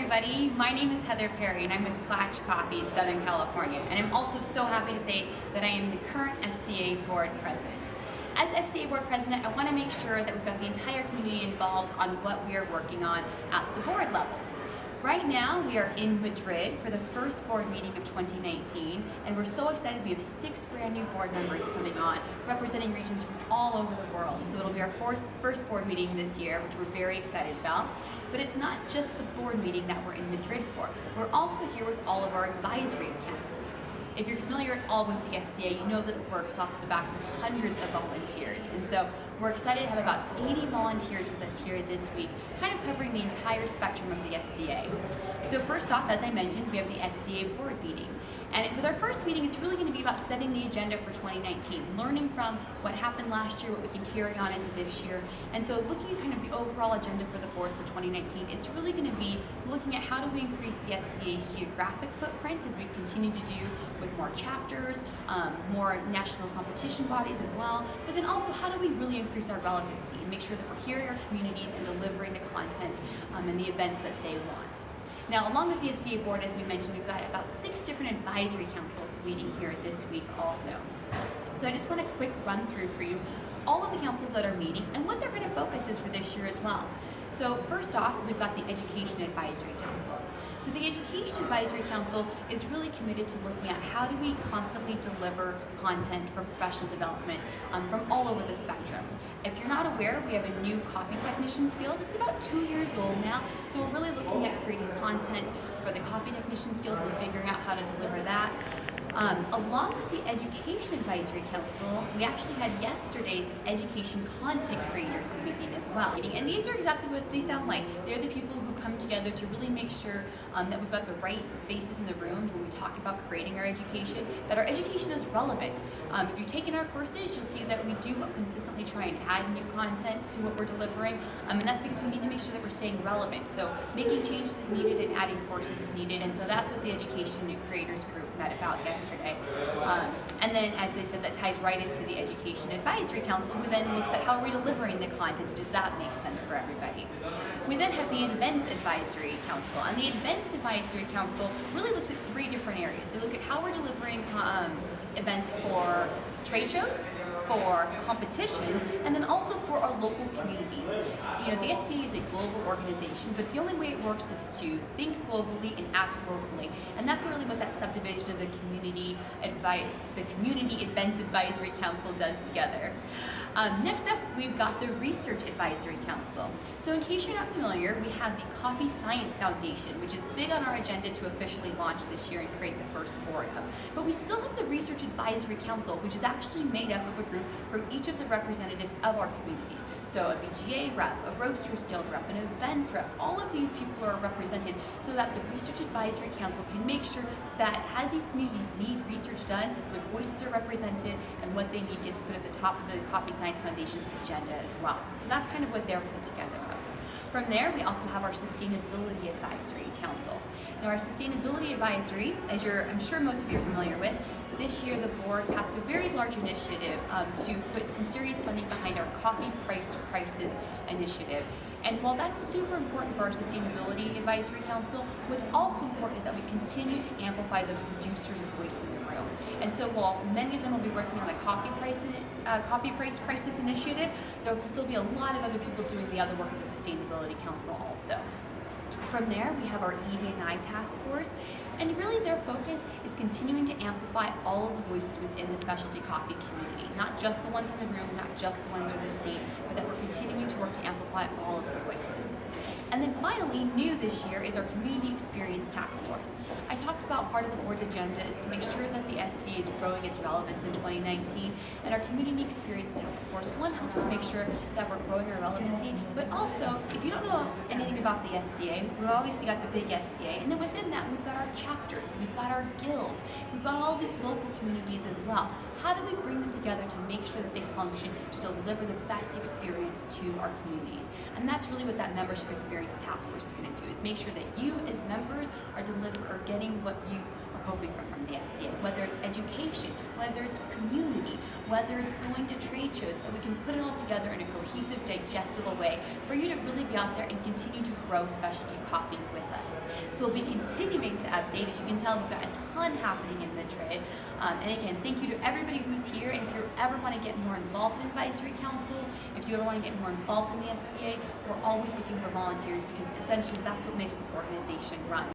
everybody. My name is Heather Perry and I'm with Klatch Coffee in Southern California. And I'm also so happy to say that I am the current SCA Board President. As SCA Board President, I want to make sure that we've got the entire community involved on what we are working on at the board level. Right now, we are in Madrid for the first board meeting of 2019, and we're so excited. We have 6 brand new board members coming on, representing regions from all over the world. So it'll be our first board meeting this year, which we're very excited about. But it's not just the board meeting that we're in Madrid for. We're also here with all of our advisory councils. If you're familiar at all with the SCA, you know that it works off the backs of hundreds of volunteers. And so we're excited to have about 80 volunteers with us here this week, kind of covering the entire spectrum of the SCA. So first off, as I mentioned, we have the SCA board meeting. And with our first meeting, it's really going to be about setting the agenda for 2019, learning from what happened last year, what we can carry on into this year. And so looking at kind of the overall agenda for the board for 2019, it's really going to be looking at how do we increase the SCA's geographic footprint as we continue to do with more chapters, more national competition bodies as well, but then also how do we really increase our relevancy and make sure that we're hearing our communities and delivering the content and the events that they want. Now, along with the SCA board, as we mentioned, we've got about 6 different advisory councils meeting here this week also. So I just want a quick run through for you all of the councils that are meeting and what their kind of focus is for this year as well. So first off, we've got the Education Advisory Council. So the Education Advisory Council is really committed to looking at how do we constantly deliver content for professional development from all over the spectrum. If you're not aware, we have a new Coffee Technicians Guild. It's about 2 years old now, so we're really looking at creating content for the Coffee Technicians Guild and figuring out how to deliver that. Along with the Education Advisory Council, we actually had yesterday the Education Content Creators meeting as well. And these are exactly what they sound like. They're the people who come together to really make sure that we've got the right faces in the room when we talk about creating our education, that our education is relevant. If you've taken our courses, you'll see that we do consistently try and add new content to what we're delivering, and that's because we need to make sure that we're staying relevant. So making changes is needed and adding courses is needed, and so that's what the Education Creators group met about yesterday. And then, as I said, that ties right into the Education Advisory Council, who then looks at how are we delivering the content. Does that make sense for everybody? We then have the Events Advisory Council, and the Events Advisory Council really looks at 3 different areas. They look at how we're delivering events for trade shows, for competitions, and then also for our local communities. You know, the SCA is a global organization, but the only way it works is to think globally and act locally. And that's really what that subdivision of the Community Events Advisory Council does together. Next up, we've got the Research Advisory Council. So in case you're not familiar, we have the Coffee Science Foundation, which is big on our agenda to officially launch this year and create the first board of. But we still have the Research Advisory Council, which is actually made up of a group from each of the representatives of our communities. So a BGA rep, a Roasters Guild rep, an events rep, all of these people are represented so that the Research Advisory Council can make sure that as these communities need research done, their voices are represented and what they need gets put at the top of the Coffee Science Foundation's agenda as well. So that's kind of what they're put together of. From there, we also have our Sustainability Advisory Council. Now, our Sustainability Advisory, as I'm sure most of you are familiar with, this year the board passed a very large initiative to put some serious funding behind our Coffee Price Crisis initiative. And while that's super important for our Sustainability Advisory Council, what's also important is that we continue to amplify the producers' voice in the room. And so while many of them will be working on the Coffee Price Crisis initiative, there will still be a lot of other people doing the other work at the Sustainability Council also. From there, we have our Edi Task Force, and really their focus is continuing to amplify all of the voices within the specialty coffee community, not just the ones in the room, not just the ones who are seen, but that we're continuing to work to amplify all of the voices. And then finally, new this year is our Community Experience Task Force. I talked about part of the board's agenda is to make sure that the SCA is growing its relevance in 2019, and our Community Experience Task Force, one, helps to make sure that we're growing our relevancy, but also, if you don't know anything about the SCA, we've obviously got the big SCA, and then within that, we've got our chapters, we've got our guilds, we've got all these local communities as well. How do we bring them together to make sure that they function to deliver the best experience to our communities? And that's really what that Membership Experience Task Force is going to do, is make sure that you as members are getting what you are hoping from the SCA, whether it's education, whether it's community, whether it's going to trade shows, that we can put it all together in a cohesive, digestible way for you to really be out there and continue to grow specialty coffee with us. So we'll be continuing to update. As you can tell, we've got a ton happening in Madrid. And again, thank you to everybody who's here. And if you ever want to get more involved in advisory councils, if you ever want to get more involved in the SCA, we're always looking for volunteers, because essentially that's what makes this organization run.